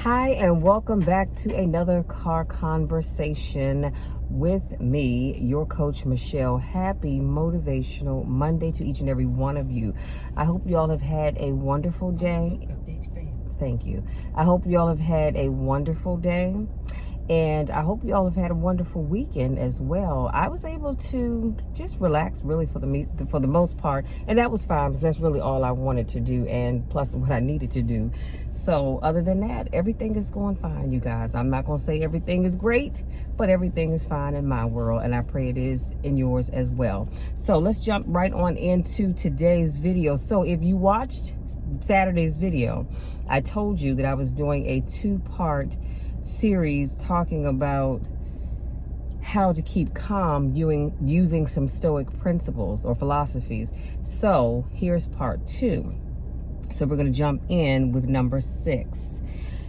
Hi, and welcome back to another car conversation with me, your coach, Michelle. Happy Motivational Monday to each and every one of you. I hope you all have had a wonderful day. Thank you. I hope you all have had a wonderful day. And I hope you all have had a wonderful weekend as well. I was able to just relax really for the most part. And that was fine because that's really all I wanted to do, and plus what I needed to do. So other than that, everything is going fine, you guys. I'm not going to say everything is great, but everything is fine in my world. And I pray it is in yours as well. So let's jump right on into today's video. So if you watched Saturday's video, I told you that I was doing a 2-part series talking about how to keep calm using some Stoic principles or philosophies. So here's part 2. So we're going to jump in with number 6,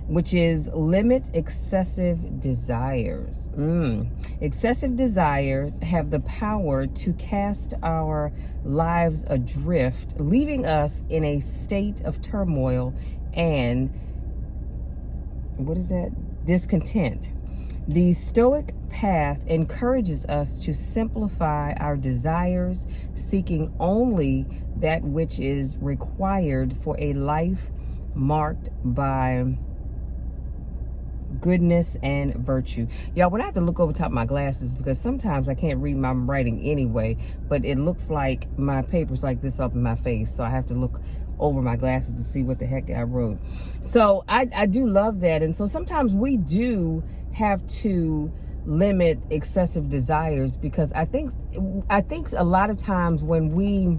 which is limit excessive desires. Excessive desires have the power to cast our lives adrift, leaving us in a state of turmoil and discontent. The Stoic path encourages us to simplify our desires, seeking only that which is required for a life marked by goodness and virtue. Y'all, when I have to look over top of my glasses, because sometimes I can't read my writing anyway, but it looks like my paper's like this up in my face, so I have to look over my glasses to see what the heck I wrote. So I do love that. And so sometimes we do have to limit excessive desires, because I think a lot of times when we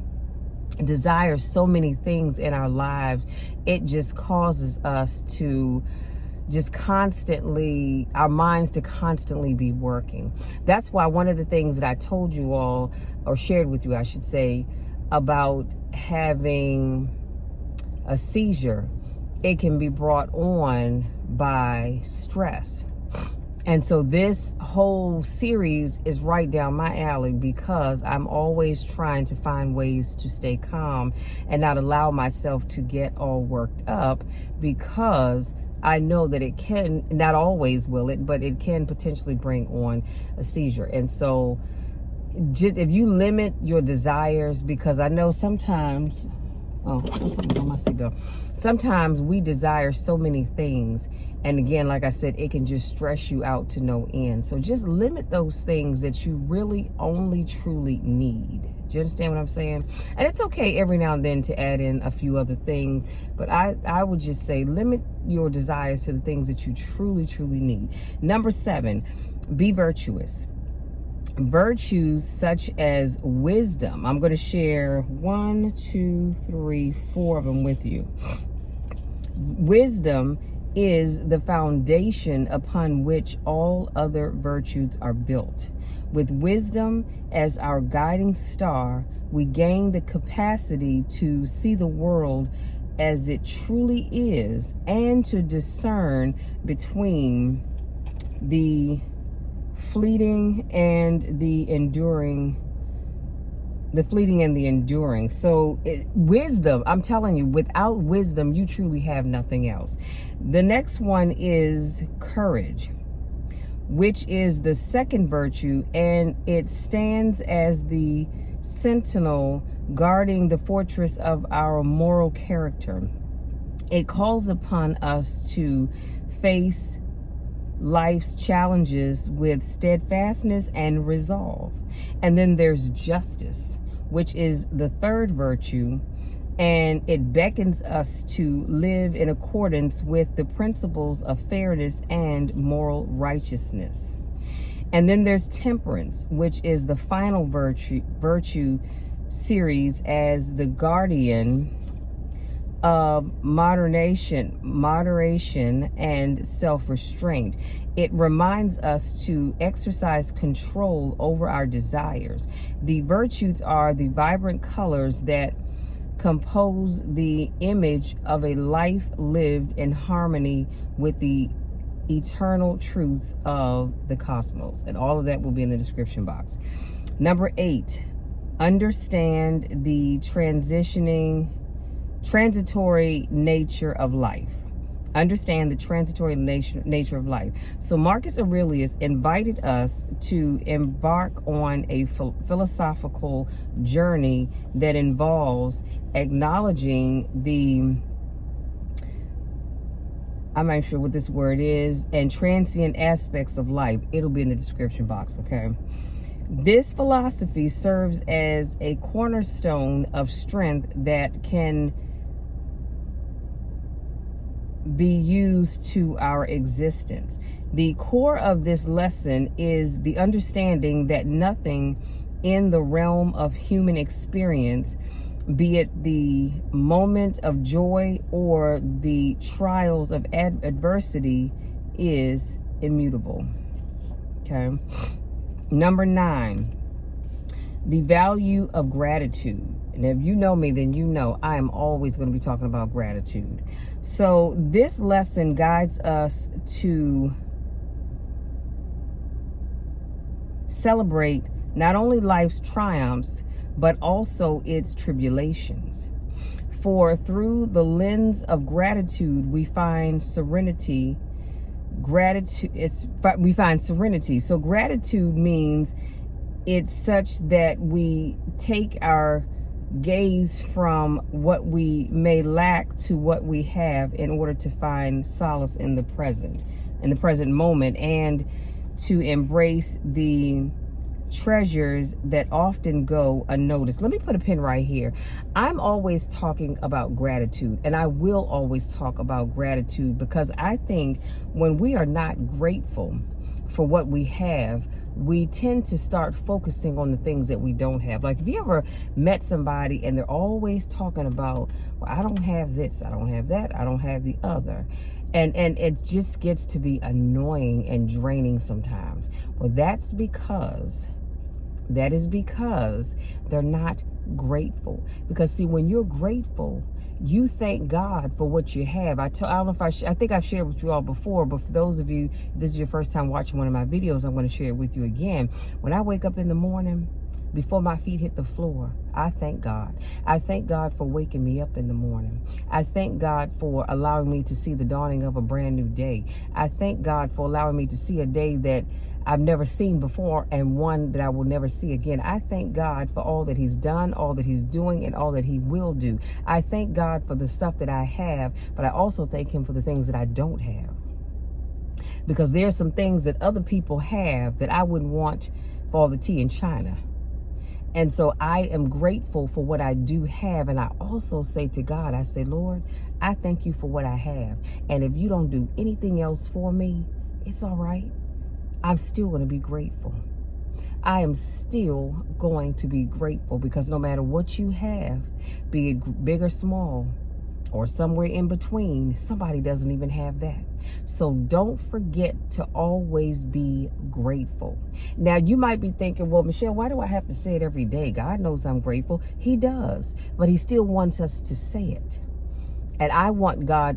desire so many things in our lives, it just causes us to just constantly, our minds to constantly be working. That's why one of the things that I told you all, or shared with you, I should say, about having a seizure, it can be brought on by stress. And so this whole series is right down my alley, because I'm always trying to find ways to stay calm and not allow myself to get all worked up, because I know that it can, not always will it, but it can potentially bring on a seizure. And so just if you limit your desires, because I know sometimes, something's on my seatbelt. Sometimes we desire so many things, and again, like I said, it can just stress you out to no end. So just limit those things that you really only truly need. Do you understand what I'm saying? And it's okay every now and then to add in a few other things, but I would just say limit your desires to the things that you truly, truly need. Number 7, be virtuous. Virtues such as wisdom. I'm going to share 1, 2, 3, 4 of them with you. Wisdom is the foundation upon which all other virtues are built. With wisdom as our guiding star, we gain the capacity to see the world as it truly is, and to discern between the fleeting and the enduring. So wisdom, I'm telling you, without wisdom, you truly have nothing else. The next one is courage, which is the second virtue, and it stands as the sentinel guarding the fortress of our moral character. It calls upon us to face life's challenges with steadfastness and resolve. And then there's justice, which is the third virtue, and it beckons us to live in accordance with the principles of fairness and moral righteousness. And then there's temperance, which is the final virtue series as the guardian of moderation and self-restraint. It reminds us to exercise control over our desires. The virtues are the vibrant colors that compose the image of a life lived in harmony with the eternal truths of the cosmos. And all of that will be in the description box. Number 8, understand the transitory nature of life. Understand the transitory nature of life. So Marcus Aurelius invited us to embark on a philosophical journey that involves acknowledging the, I'm not sure what this word is, and transient aspects of life. It'll be in the description box, okay? This philosophy serves as a cornerstone of strength that can be used to our existence. The core of this lesson is the understanding that nothing in the realm of human experience, be it the moment of joy or the trials of adversity, is immutable. Okay. Number 9, the value of gratitude. And if you know me, then you know I am always going to be talking about gratitude. So this lesson guides us to celebrate not only life's triumphs, but also its tribulations. For through the lens of gratitude, we find serenity. We find serenity. So gratitude means it's such that we take our gaze from what we may lack to what we have in order to find solace in the present moment, and to embrace the treasures that often go unnoticed. Let me put a pin right here. I'm always talking about gratitude, and I will always talk about gratitude, because I think when we are not grateful for what we have, we tend to start focusing on the things that we don't have. Like, if you ever met somebody and they're always talking about, well, I don't have this, I don't have that, I don't have the other. And it just gets to be annoying and draining sometimes. Well, that is because they're not grateful. Because see, when you're grateful, you thank God for what you have. I don't know if I think I've shared with you all before, but for those of you, if this is your first time watching one of my videos, I'm going to share it with you again. When I wake up in the morning, before my feet hit the floor, I thank God. I thank God for waking me up in the morning. I thank God for allowing me to see the dawning of a brand new day. I thank God for allowing me to see a day that I've never seen before, and one that I will never see again. I thank God for all that he's done, all that he's doing, and all that he will do. I thank God for the stuff that I have, but I also thank him for the things that I don't have. Because there's some things that other people have that I wouldn't want for all the tea in China. And so I am grateful for what I do have. And I also say to God, I say, Lord, I thank you for what I have. And if you don't do anything else for me, it's all right. I'm still going to be grateful. I am still going to be grateful, because no matter what you have, be it big or small or somewhere in between, somebody doesn't even have that. So don't forget to always be grateful. Now, you might be thinking, well, Michelle, why do I have to say it every day? God knows I'm grateful. He does, but he still wants us to say it. And I want God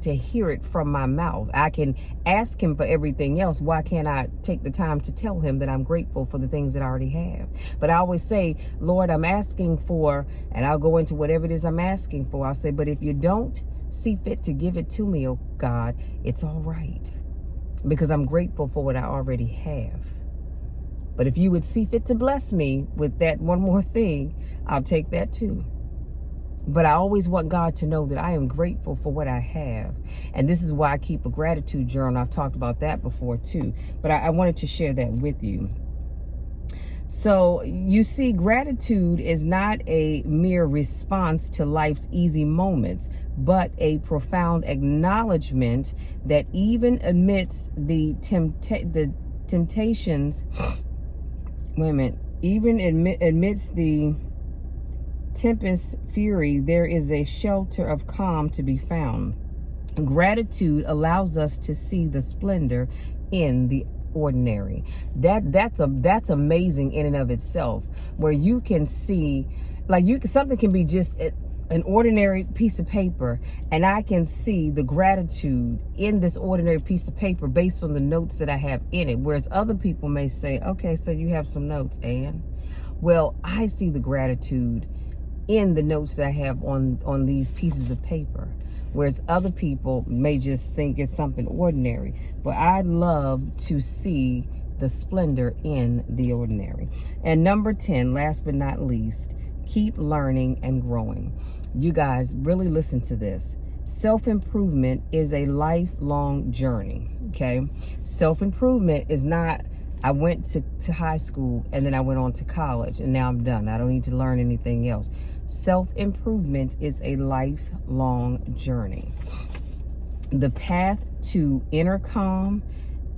to hear it from my mouth. I can ask him for everything else. Why can't I take the time to tell him that I'm grateful for the things that I already have? But I always say, Lord, I'm asking for, and I'll go into whatever it is I'm asking for. I'll say, but if you don't see fit to give it to me, oh God, it's all right, because I'm grateful for what I already have. But if you would see fit to bless me with that one more thing, I'll take that too. But I always want God to know that I am grateful for what I have. And this is why I keep a gratitude journal. I've talked about that before too. But I wanted to share that with you. So you see, gratitude is not a mere response to life's easy moments, but a profound acknowledgement that even amidst the temptations, even amidst the tempest fury, there is a shelter of calm to be found. Gratitude allows us to see the splendor in the ordinary. That's amazing in and of itself, where you can see, like, something can be just an ordinary piece of paper, and I can see the gratitude in this ordinary piece of paper based on the notes that I have in it. Whereas other people may say, okay, so you have some notes, and well, I see the gratitude in the notes that I have on these pieces of paper. whereas other people may just think it's something ordinary. But I love to see the splendor in the ordinary. And number 10, last but not least, keep learning and growing. You guys really listen to this. Self-improvement is a lifelong journey, okay? Self-improvement is not, I went to high school and then I went on to college and now I'm done. I don't need to learn anything else. Self-improvement is a lifelong journey. The path to inner calm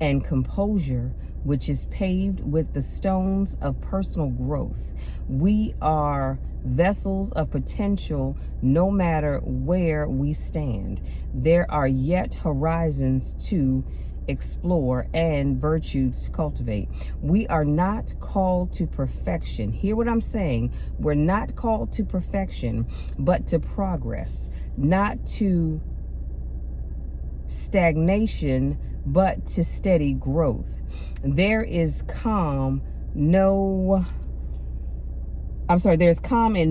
and composure, which is paved with the stones of personal growth. We are vessels of potential no matter where we stand. There are yet horizons to explore and virtues to cultivate. We are not called to perfection. Hear what I'm saying? We're not called to perfection, but to progress, not to stagnation, but to steady growth. There's calm in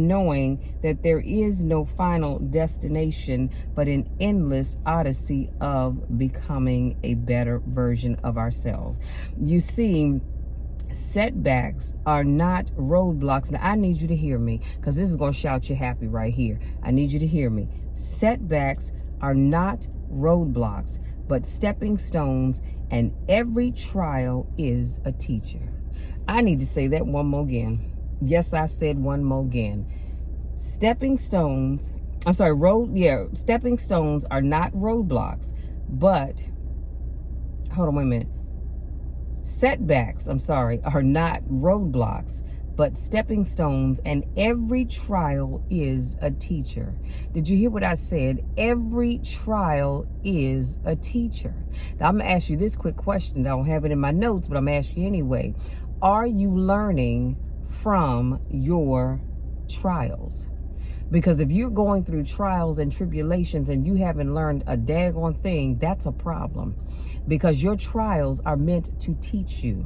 knowing that there is no final destination, but an endless odyssey of becoming a better version of ourselves. You see, setbacks are not roadblocks. Now, I need you to hear me, because this is going to shout you happy right here. I need you to hear me. Setbacks are not roadblocks, but stepping stones, and every trial is a teacher. I need to say that one more again. Yes, I said one more again. Stepping stones are not roadblocks, but hold on, wait a minute. Setbacks, are not roadblocks, but stepping stones, and every trial is a teacher. Did you hear what I said? Every trial is a teacher. Now, I'm going to ask you this quick question. I don't have it in my notes, but I'm going to ask you anyway. Are you learning from your trials? Because if you're going through trials and tribulations and you haven't learned a daggone thing, that's a problem. Because your trials are meant to teach you.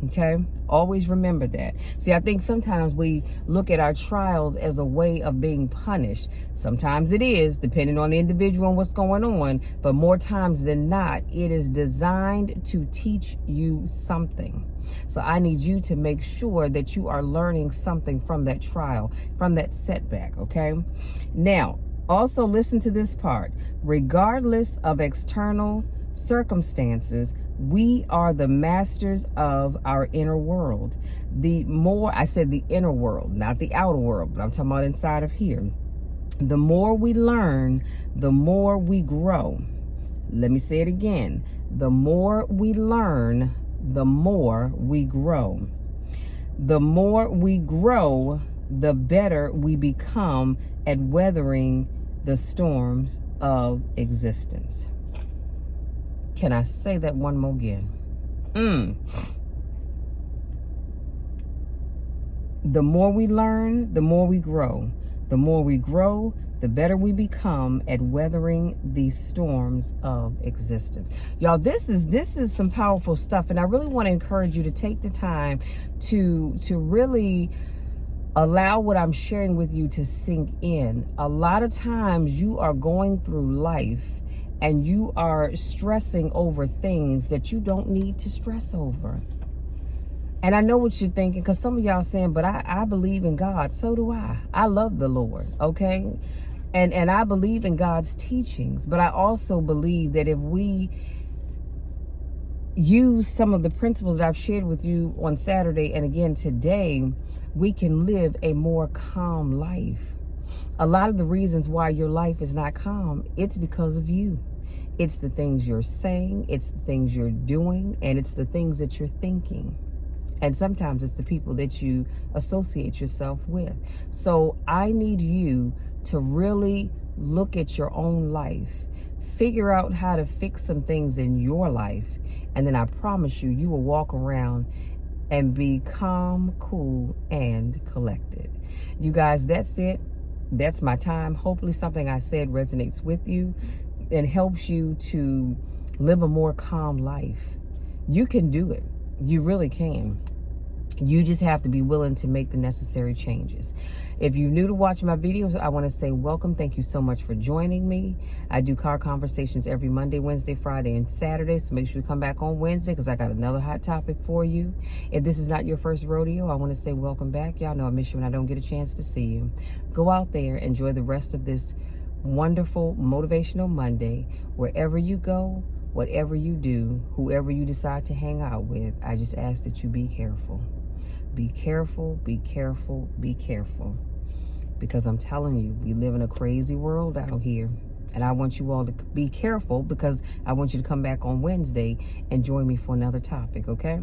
Okay? Always remember that. See, I think sometimes we look at our trials as a way of being punished. Sometimes it is, depending on the individual and what's going on. But more times than not, it is designed to teach you something. So I need you to make sure that you are learning something from that trial, from that setback, okay? Now, also listen to this part. Regardless of external circumstances, we are the masters of our inner world. I said the inner world, not the outer world, but I'm talking about inside of here. The more we learn, the more we grow. Let me say it again. The more we learn, the more we grow. The more we grow, the better we become at weathering the storms of existence. Can I say that one more again? The more we learn, the more we grow. The more we grow, the better we become at weathering these storms of existence. Y'all, this is some powerful stuff, and I really want to encourage you to take the time to really allow what I'm sharing with you to sink in. A lot of times you are going through life and you are stressing over things that you don't need to stress over. And I know what you're thinking, because some of y'all saying, but I believe in God. So do I. I love the Lord, okay? And I believe in God's teachings. But I also believe that if we use some of the principles that I've shared with you on Saturday and again today, we can live a more calm life. A lot of the reasons why your life is not calm, it's because of you. It's the things you're saying, it's the things you're doing, and it's the things that you're thinking. And sometimes it's the people that you associate yourself with. So I need you to really look at your own life, figure out how to fix some things in your life, and then I promise you, you will walk around and be calm, cool, and collected. You guys, that's it. That's my time. Hopefully something I said resonates with you and helps you to live a more calm life. You can do it. You really can. You just have to be willing to make the necessary changes. If you're new to watching my videos, I want to say welcome. Thank you so much for joining me. I do car conversations every Monday, Wednesday, Friday, and Saturday. So make sure you come back on Wednesday because I got another hot topic for you. If this is not your first rodeo, I want to say welcome back. Y'all know I miss you when I don't get a chance to see you. Go out there, enjoy the rest of this wonderful motivational Monday. Wherever you go, whatever you do, whoever you decide to hang out with, I just ask that you be careful. Be careful, be careful, be careful. Because I'm telling you, we live in a crazy world out here. And I want you all to be careful because I want you to come back on Wednesday and join me for another topic, okay?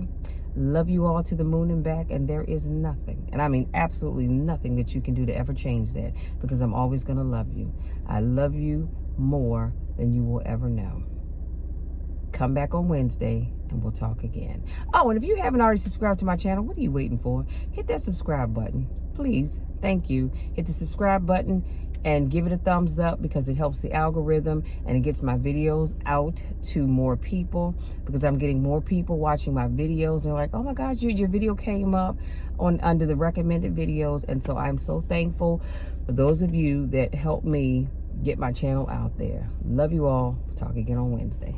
Love you all to the moon and back, and there is nothing, and I mean absolutely nothing that you can do to ever change that, because I'm always going to love you. I love you more than you will ever know. Come back on Wednesday and we'll talk again. Oh, and if you haven't already subscribed to my channel, what are you waiting for? Hit that subscribe button, please. Thank you. Hit the subscribe button and give it a thumbs up because it helps the algorithm and it gets my videos out to more people, because I'm getting more people watching my videos and they're like, oh my God, your video came up under the recommended videos. And so I'm so thankful for those of you that help me get my channel out there. Love you all. Talk again on Wednesday.